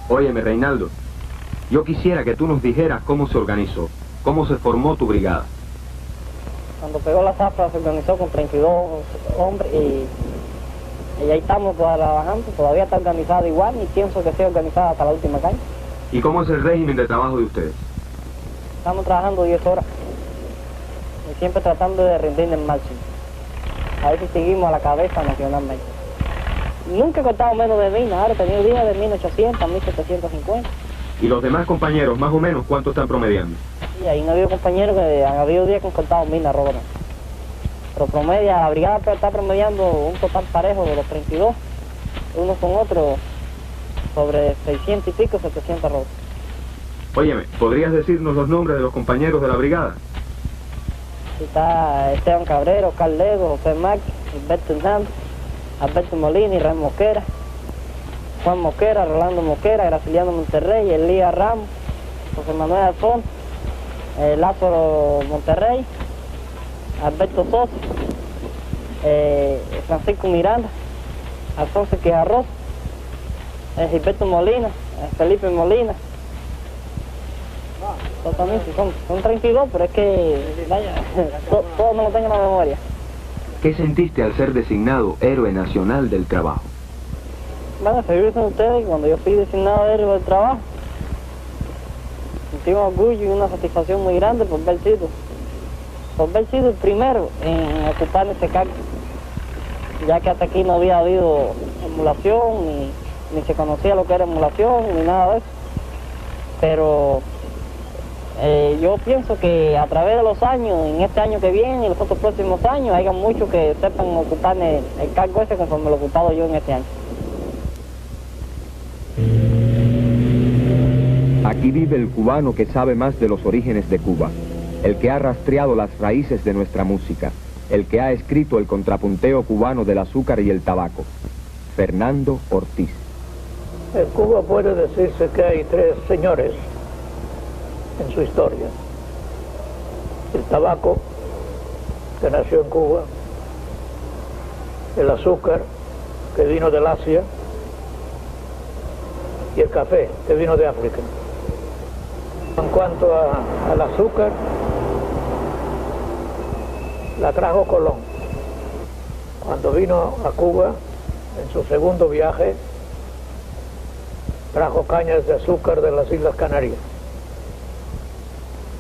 Óyeme, Reinaldo, yo quisiera que tú nos dijeras cómo se organizó, cómo se formó tu brigada. Cuando pegó la zafra se organizó con 32 hombres y ahí estamos trabajando, todavía está organizada igual y pienso que sea organizada hasta la última calle. ¿Y cómo es el régimen de trabajo de ustedes? Estamos trabajando 10 horas y siempre tratando de rendir el máximo. A ver si seguimos a la cabeza nacionalmente. Nunca he cortado menos de mina, ahora he tenido días de 1800, 1750. ¿Y los demás compañeros, más o menos, cuánto están promediando? Y ahí no ha habido compañeros que han habido días que han cortado mina, Robert. Pero promedia, la brigada está promediando un total parejo de los 32, unos con otros, sobre 600 y pico, 700 robos. Óyeme, ¿podrías decirnos los nombres de los compañeros de la brigada? Está Esteban Cabrero, Carl Lego, José Mac, Alberto Hernández, Alberto Molina, Israel Mosquera, Juan Mosquera, Rolando Mosquera, Graciliano Monterrey, Elías Ramos, José Manuel Alfonso, Lázaro Monterrey, Alberto Sosa, Francisco Miranda, Alfonso Quijarroz, Gilberto Molina, Felipe Molina. Totalmente, son 32, pero es que, vaya, todos no lo tengo en la memoria. ¿Qué sentiste al ser designado héroe nacional del trabajo? Bueno, seguir con ustedes, cuando yo fui designado héroe del trabajo, sentí un orgullo y una satisfacción muy grande por haber sido el primero en ocupar ese cargo, ya que hasta aquí no había habido emulación, ni se conocía lo que era emulación, ni nada de eso. Pero yo pienso que a través de los años, en este año que viene y los otros próximos años, haya muchos que sepan ocupar el cargo ese conforme lo he ocupado yo en este año. Aquí vive el cubano que sabe más de los orígenes de Cuba, el que ha rastreado las raíces de nuestra música, el que ha escrito el contrapunteo cubano del azúcar y el tabaco, Fernando Ortiz. En Cuba puede decirse que hay tres señores en su historia. El tabaco, que nació en Cuba, el azúcar, que vino del Asia, y el café, que vino de África. En cuanto al azúcar, la trajo Colón. Cuando vino a Cuba, en su segundo viaje, trajo cañas de azúcar de las Islas Canarias.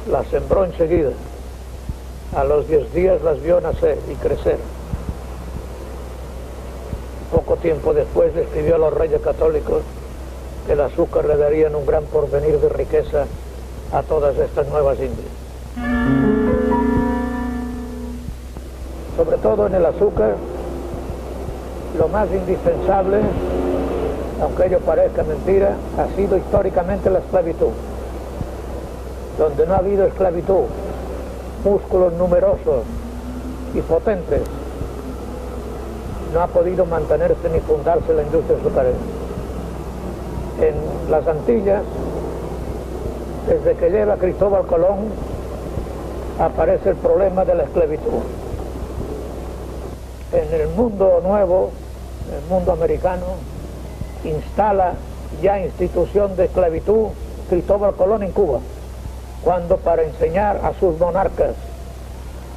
Las sembró enseguida. A los 10 días las vio nacer y crecer. Poco tiempo después le escribió a los reyes católicos que el azúcar le darían un gran porvenir de riqueza a todas estas nuevas Indias. Sobre todo en el azúcar, lo más indispensable, aunque ello parezca mentira, ha sido históricamente la esclavitud. Donde no ha habido esclavitud, músculos numerosos y potentes, no ha podido mantenerse ni fundarse la industria azucarera. En las Antillas, desde que llega Cristóbal Colón, aparece el problema de la esclavitud. En el mundo nuevo, el mundo americano, instala ya institución de esclavitud Cristóbal Colón en Cuba, cuando para enseñar a sus monarcas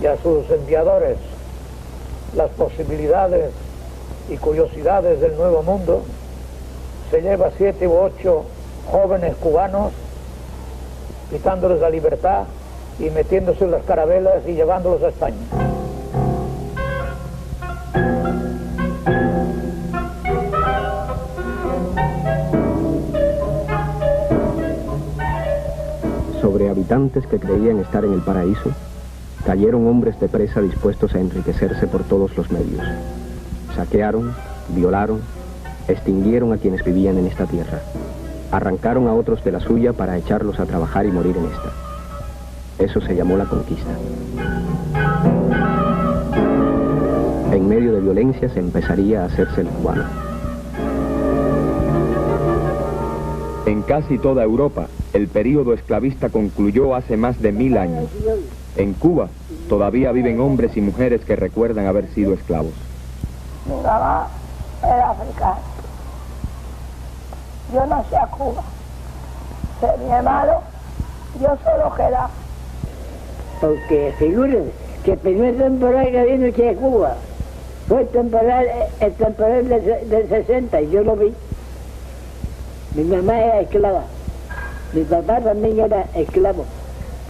y a sus enviadores las posibilidades y curiosidades del nuevo mundo, se lleva 7 u 8 jóvenes cubanos, quitándoles la libertad y metiéndose en las carabelas y llevándolos a España. Sobre habitantes que creían estar en el paraíso, cayeron hombres de presa dispuestos a enriquecerse por todos los medios. Saquearon, violaron, extinguieron a quienes vivían en esta tierra. Arrancaron a otros de la suya para echarlos a trabajar y morir en esta. Eso se llamó la conquista. En medio de violencia se empezaría a hacerse el cubano. En casi toda Europa, el período esclavista concluyó hace más de 1000 años. En Cuba, todavía viven hombres y mujeres que recuerdan haber sido esclavos. Mi mamá era africana. yo no sé a Cuba. Mi hermano, yo solo queda. Porque figúrense que el primer temporal que vino aquí a Cuba fue el temporal del 60 y yo lo vi. Mi mamá era esclava, mi papá también era esclavo,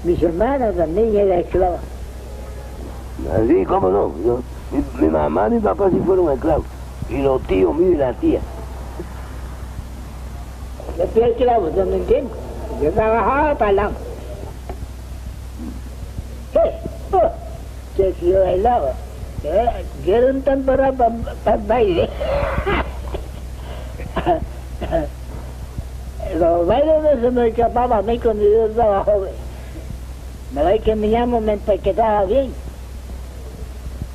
mis hermanas también eran esclavas. Así, ¿cómo no? Mi mamá y mi papá sí fueron esclavos, y los tíos míos y la tía. Yo fui esclavo, ¿tú me entiendes? Yo trabajaba para el amo. ¿Qué? Que si yo bailaba, que era un temporal para el baile. Los bailes no se me escapaban a mí cuando yo estaba joven. Me veis que mi amo me empaquetaba bien.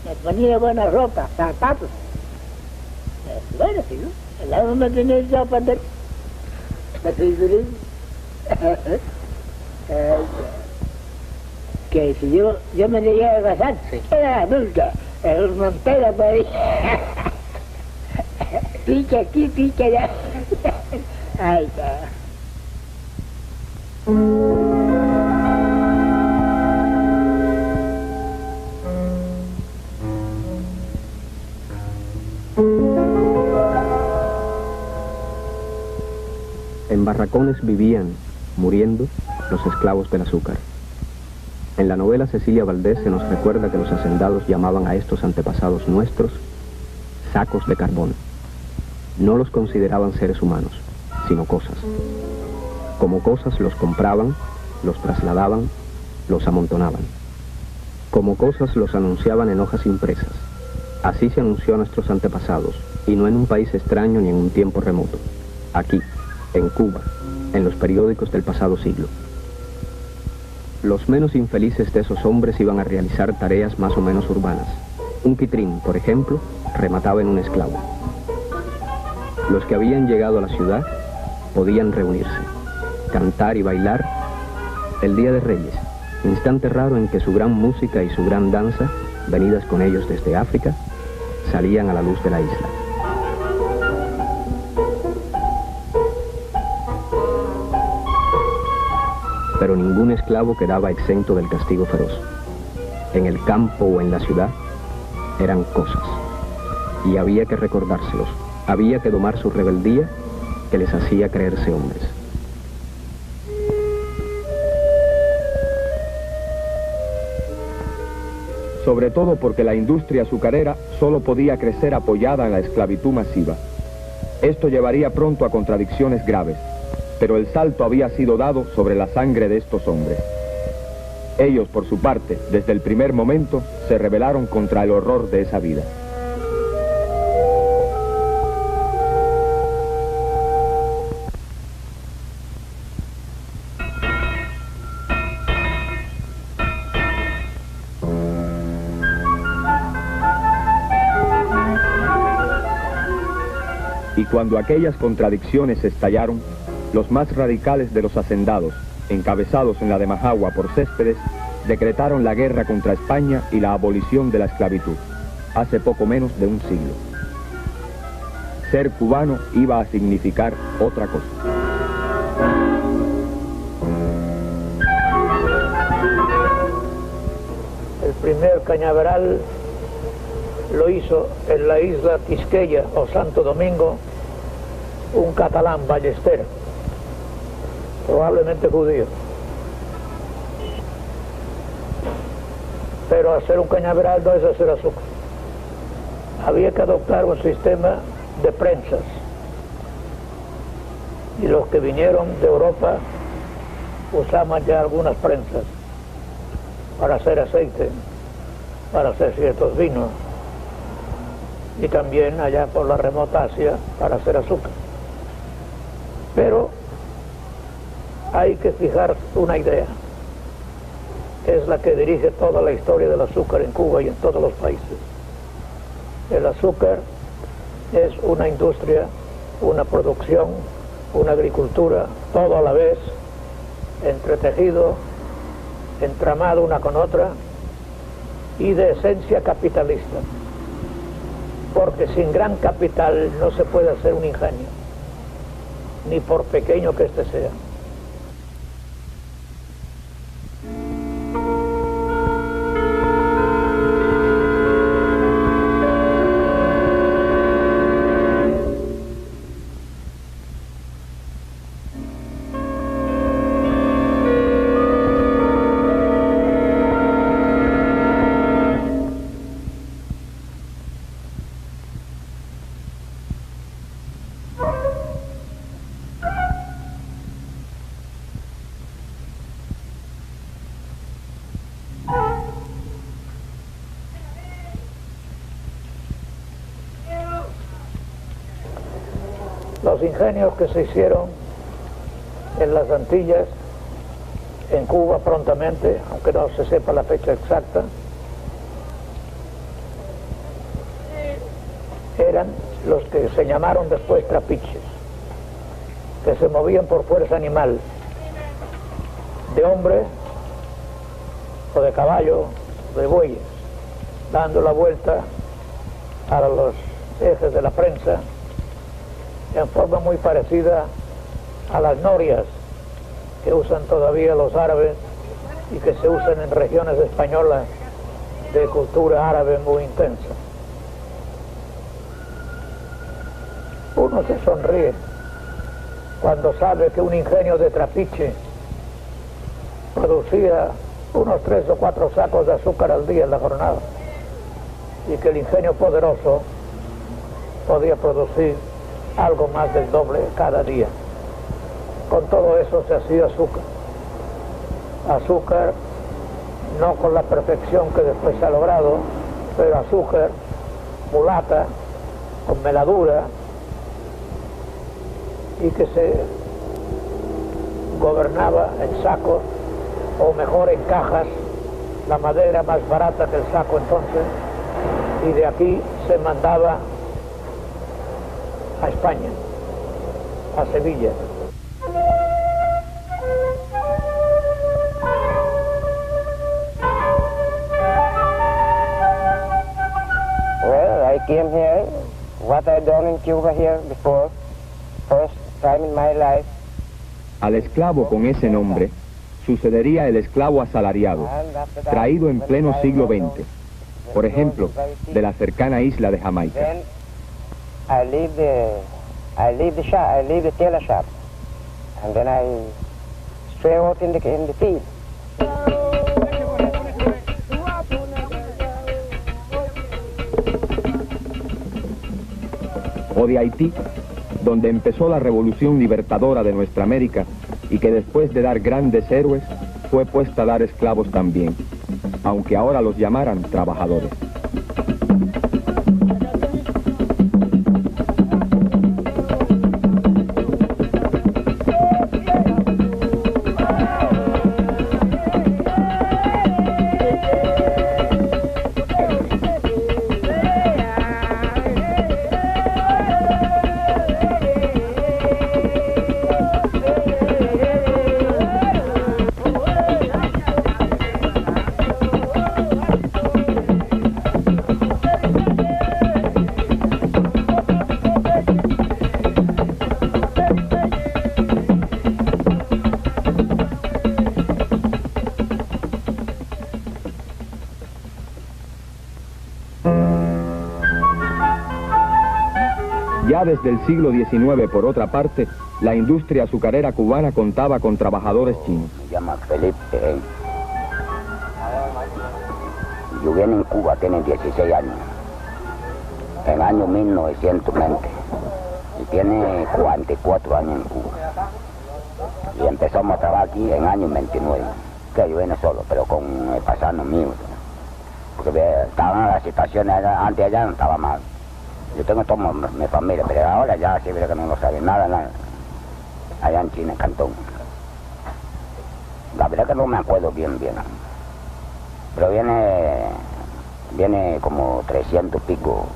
Me ponía buena ropa, zapatos. Bueno, sí, ¿no? El amo me tenía echado para dentro. Que si yo me llegué a casar, era adulta, el montero por ahí. Pica aquí, pica allá. Ahí está. En barracones vivían, muriendo, los esclavos del azúcar. En la novela Cecilia Valdés se nos recuerda que los hacendados llamaban a estos antepasados nuestros sacos de carbón. No los consideraban seres humanos, sino cosas. Como cosas los compraban, los trasladaban, los amontonaban. Como cosas los anunciaban en hojas impresas. Así se anunció a nuestros antepasados, y no en un país extraño ni en un tiempo remoto. Aquí, en Cuba, en los periódicos del pasado siglo. Los menos infelices de esos hombres iban a realizar tareas más o menos urbanas. Un quitrín, por ejemplo, remataba en un esclavo. Los que habían llegado a la ciudad podían reunirse, cantar y bailar el Día de Reyes, instante raro en que su gran música y su gran danza, venidas con ellos desde África, salían a la luz de la isla. Pero ningún esclavo quedaba exento del castigo feroz. En el campo o en la ciudad, eran cosas. Y había que recordárselos. Había que domar su rebeldía que les hacía creerse hombres. Sobre todo porque la industria azucarera solo podía crecer apoyada en la esclavitud masiva. Esto llevaría pronto a contradicciones graves, pero el salto había sido dado sobre la sangre de estos hombres. Ellos, por su parte, desde el primer momento, se rebelaron contra el horror de esa vida. Y cuando aquellas contradicciones estallaron, los más radicales de los hacendados, encabezados en la de Majagua por Céspedes, decretaron la guerra contra España y la abolición de la esclavitud, hace poco menos de un siglo. Ser cubano iba a significar otra cosa. El primer cañaveral lo hizo en la isla Quisqueya o Santo Domingo un catalán, Ballester, probablemente judío. Pero hacer un cañaveral no es hacer azúcar. Había que adoptar un sistema de prensas. Y los que vinieron de Europa usaban ya algunas prensas para hacer aceite, para hacer ciertos vinos, y también allá por la remota Asia para hacer azúcar. Pero hay que fijar una idea, es la que dirige toda la historia del azúcar en Cuba y en todos los países. El azúcar es una industria, una producción, una agricultura, todo a la vez, entretejido, entramado una con otra y de esencia capitalista. Porque sin gran capital no se puede hacer un ingenio. ni por pequeño que éste sea. Los ingenios que se hicieron en las Antillas, en Cuba prontamente, aunque no se sepa la fecha exacta, eran los que se llamaron después trapiches, que se movían por fuerza animal, de hombre o de caballo, de bueyes, dando la vuelta a los ejes de la prensa, en forma muy parecida a las norias que usan todavía los árabes y que se usan en regiones españolas de cultura árabe muy intensa. Uno se sonríe cuando sabe que un ingenio de trapiche producía unos 3 o 4 sacos de azúcar al día en la jornada y que el ingenio poderoso podía producir algo más del doble cada día. Con todo eso se hacía azúcar. Azúcar no con la perfección que después se ha logrado, pero azúcar mulata, con meladura, y que se gobernaba en sacos, o mejor en cajas, la madera más barata que el saco entonces, y de aquí se mandaba a España, a Sevilla. Well, I came here, what I done in Cuba here before, first time in my life. Al esclavo con ese nombre sucedería el esclavo asalariado, traído en pleno siglo XX, por ejemplo, de la cercana isla de Jamaica. I leave the tailor shop, and then I stray out in the field. O de Haití, donde empezó la revolución libertadora de nuestra América y que después de dar grandes héroes fue puesta a dar esclavos también, aunque ahora los llamaran trabajadores. Ya desde el siglo XIX, por otra parte, la industria azucarera cubana contaba con trabajadores chinos. Me llamo Felipe. Yo vine en Cuba, tiene 16 años, en el año 1920, y tiene 44 años en Cuba. Y empezamos a trabajar aquí en el año 29, que yo vine solo, pero con el pasano mío, porque estaban las situaciones, antes allá no estaba mal. Yo tengo toda mi familia, pero ahora ya se ve que no lo sabe nada, allá en China, en Cantón. La verdad que no me acuerdo bien, pero viene como 300 pico,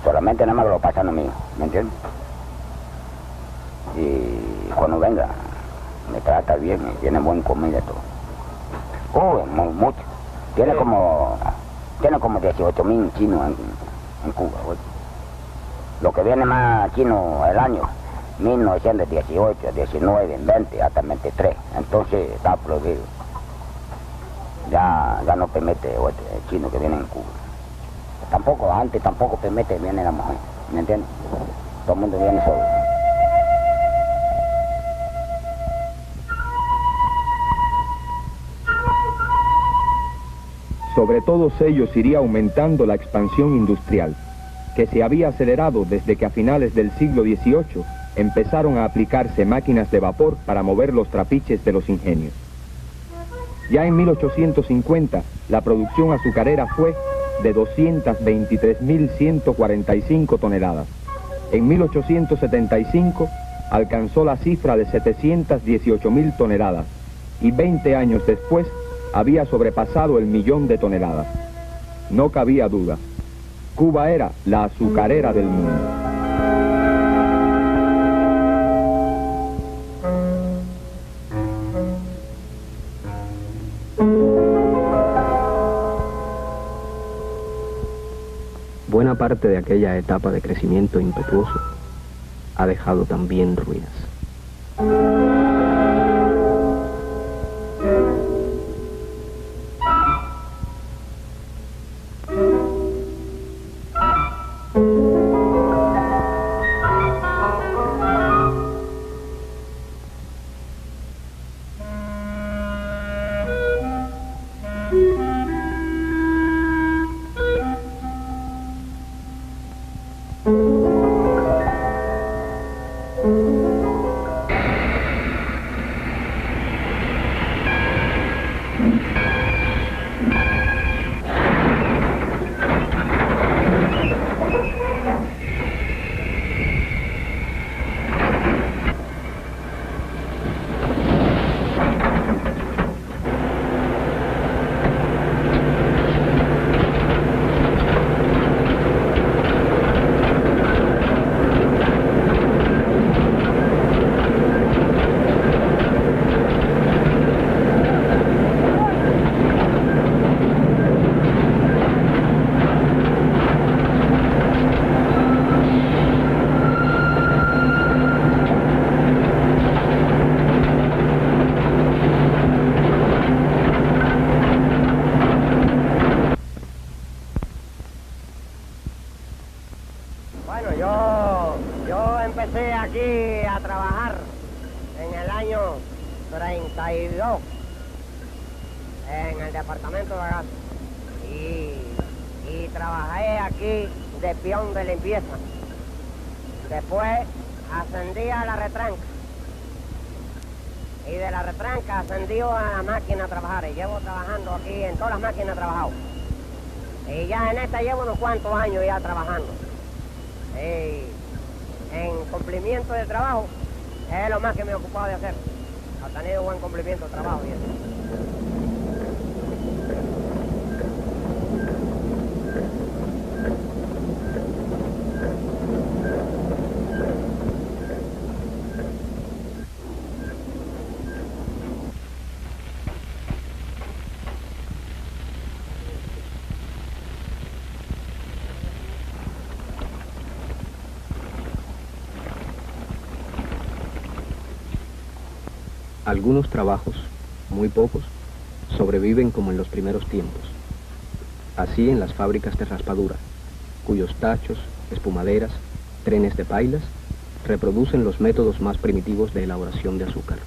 solamente nada más que lo pasan a mí, ¿me entiendes? Y cuando venga, me trata bien, tiene buena comida y todo. Mucho. Tiene como 18.000 chinos en Cuba. Lo que viene más chino el año 1918, 19, 20, hasta 23. Entonces está prohibido. Ya no permite el chino que viene en Cuba. Tampoco, antes tampoco permite que viene la mujer, ¿me entiendes? Todo el mundo viene solo. Sobre todos ellos iría aumentando la expansión industrial, que se había acelerado desde que a finales del siglo XVIII empezaron a aplicarse máquinas de vapor para mover los trapiches de los ingenios. Ya en 1850, la producción azucarera fue de 223.145 toneladas. En 1875 alcanzó la cifra de 718.000 toneladas y 20 años después había sobrepasado el 1.000.000 de toneladas. No cabía duda, Cuba era la azucarera del mundo. Buena parte de aquella etapa de crecimiento impetuoso ha dejado también ruinas. Yo empecé aquí a trabajar en el año 32 en el departamento de gas y trabajé aquí de peón de limpieza. Después ascendí a la retranca y de la retranca ascendí a la máquina a trabajar y llevo trabajando aquí en todas las máquinas he trabajado. Y ya en esta llevo unos cuantos años ya trabajando. En cumplimiento de trabajo es lo más que me he ocupado de hacer. Ha tenido buen cumplimiento de trabajo y eso. Algunos trabajos, muy pocos, sobreviven como en los primeros tiempos. Así en las fábricas de raspadura, cuyos tachos, espumaderas, trenes de pailas, reproducen los métodos más primitivos de elaboración de azúcar.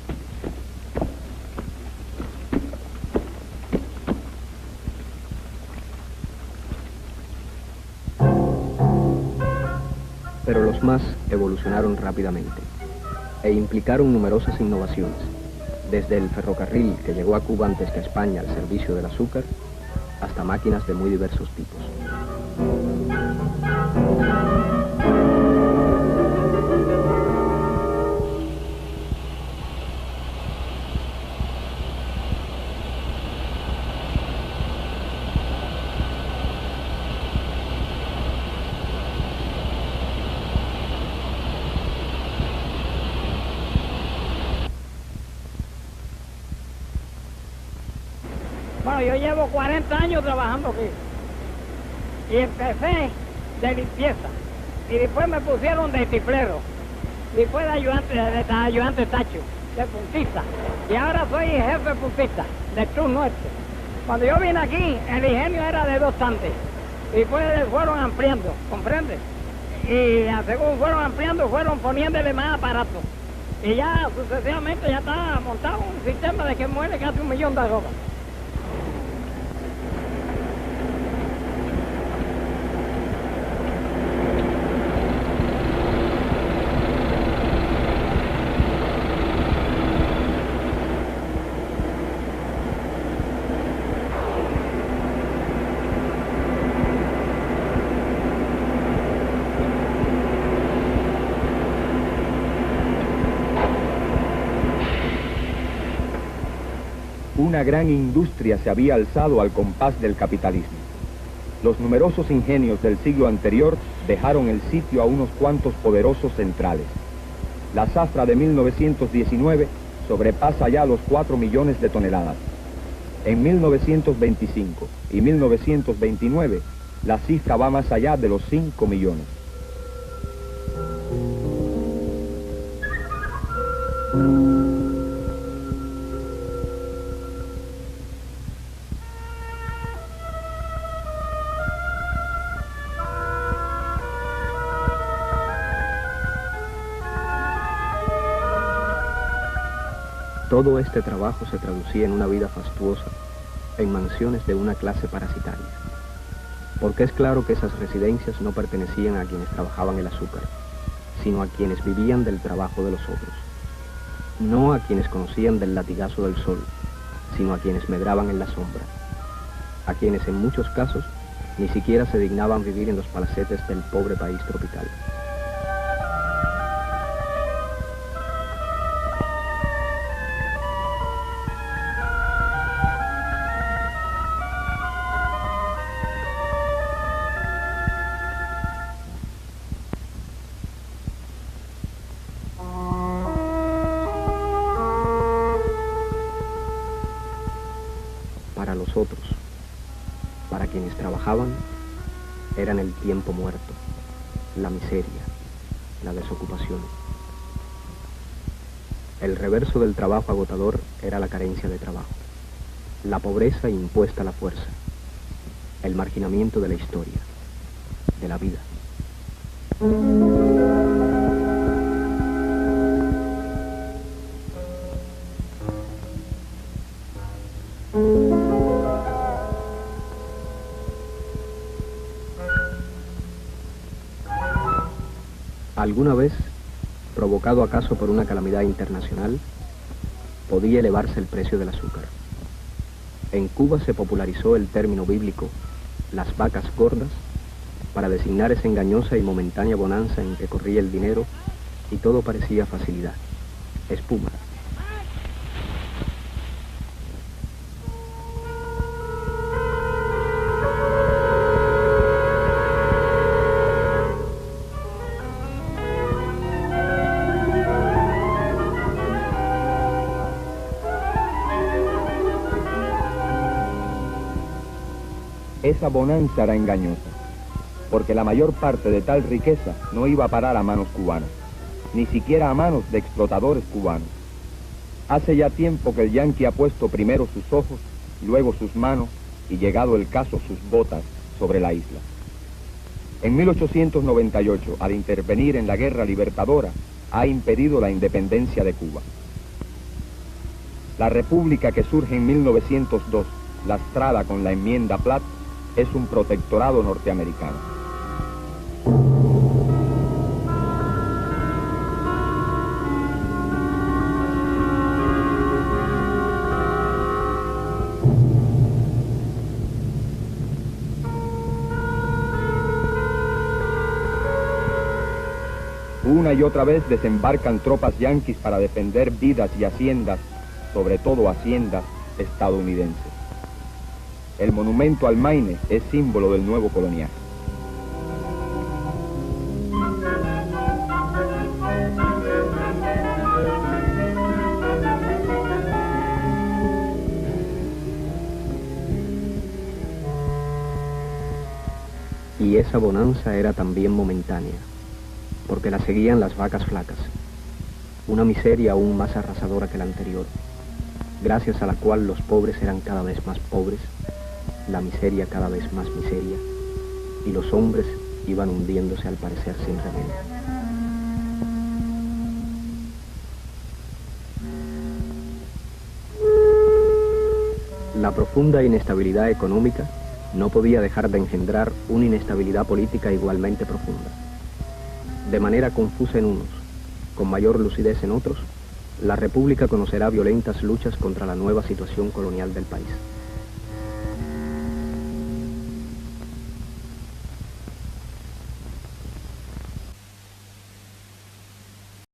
Pero los más evolucionaron rápidamente e implicaron numerosas innovaciones, desde el ferrocarril que llegó a Cuba antes que a España al servicio del azúcar, hasta máquinas de muy diversos tipos. Bueno, yo llevo 40 años trabajando aquí y empecé de limpieza y después me pusieron de tiflero y fue de ayudante tacho, de puntista. Y ahora soy jefe puntista del Sur Norte. Cuando yo vine aquí, el ingenio era de 2 tantes. Y fueron ampliando, ¿comprende? Y según fueron ampliando, fueron poniéndole más aparatos. Y ya sucesivamente ya está montado un sistema de que muere casi 1 millón de arrobas. Una gran industria se había alzado al compás del capitalismo. Los numerosos ingenios del siglo anterior dejaron el sitio a unos cuantos poderosos centrales. La zafra de 1919 sobrepasa ya los 4 millones de toneladas. En 1925 y 1929, la cifra va más allá de los 5 millones. Todo este trabajo se traducía en una vida fastuosa, en mansiones de una clase parasitaria. Porque es claro que esas residencias no pertenecían a quienes trabajaban el azúcar, sino a quienes vivían del trabajo de los otros. No a quienes conocían del latigazo del sol, sino a quienes medraban en la sombra. A quienes en muchos casos ni siquiera se dignaban vivir en los palacetes del pobre país tropical. Para los otros, para quienes trabajaban, eran el tiempo muerto, la miseria, la desocupación. El reverso del trabajo agotador era la carencia de trabajo, la pobreza impuesta a la fuerza, el marginamiento de la historia, de la vida. ¿Alguna vez, provocado acaso por una calamidad internacional, podía elevarse el precio del azúcar? En Cuba se popularizó el término bíblico las vacas gordas para designar esa engañosa y momentánea bonanza en que corría el dinero y todo parecía facilidad, espuma. Esa bonanza era engañosa, porque la mayor parte de tal riqueza no iba a parar a manos cubanas, ni siquiera a manos de explotadores cubanos. Hace ya tiempo que el yanqui ha puesto primero sus ojos, luego sus manos y, llegado el caso, sus botas sobre la isla. En 1898, al intervenir en la guerra libertadora, ha impedido la independencia de Cuba. La república que surge en 1902, lastrada con la enmienda Platt, es un protectorado norteamericano. Una y otra vez desembarcan tropas yanquis para defender vidas y haciendas, sobre todo haciendas estadounidenses. El monumento al Maine es símbolo del nuevo coloniaje. Y esa bonanza era también momentánea, porque la seguían las vacas flacas. una miseria aún más arrasadora que la anterior, gracias a la cual los pobres eran cada vez más pobres, la miseria cada vez más miseria, y los hombres iban hundiéndose al parecer sin remedio. La profunda inestabilidad económica no podía dejar de engendrar una inestabilidad política igualmente profunda. De manera confusa en unos, con mayor lucidez en otros, la República conocerá violentas luchas contra la nueva situación colonial del país.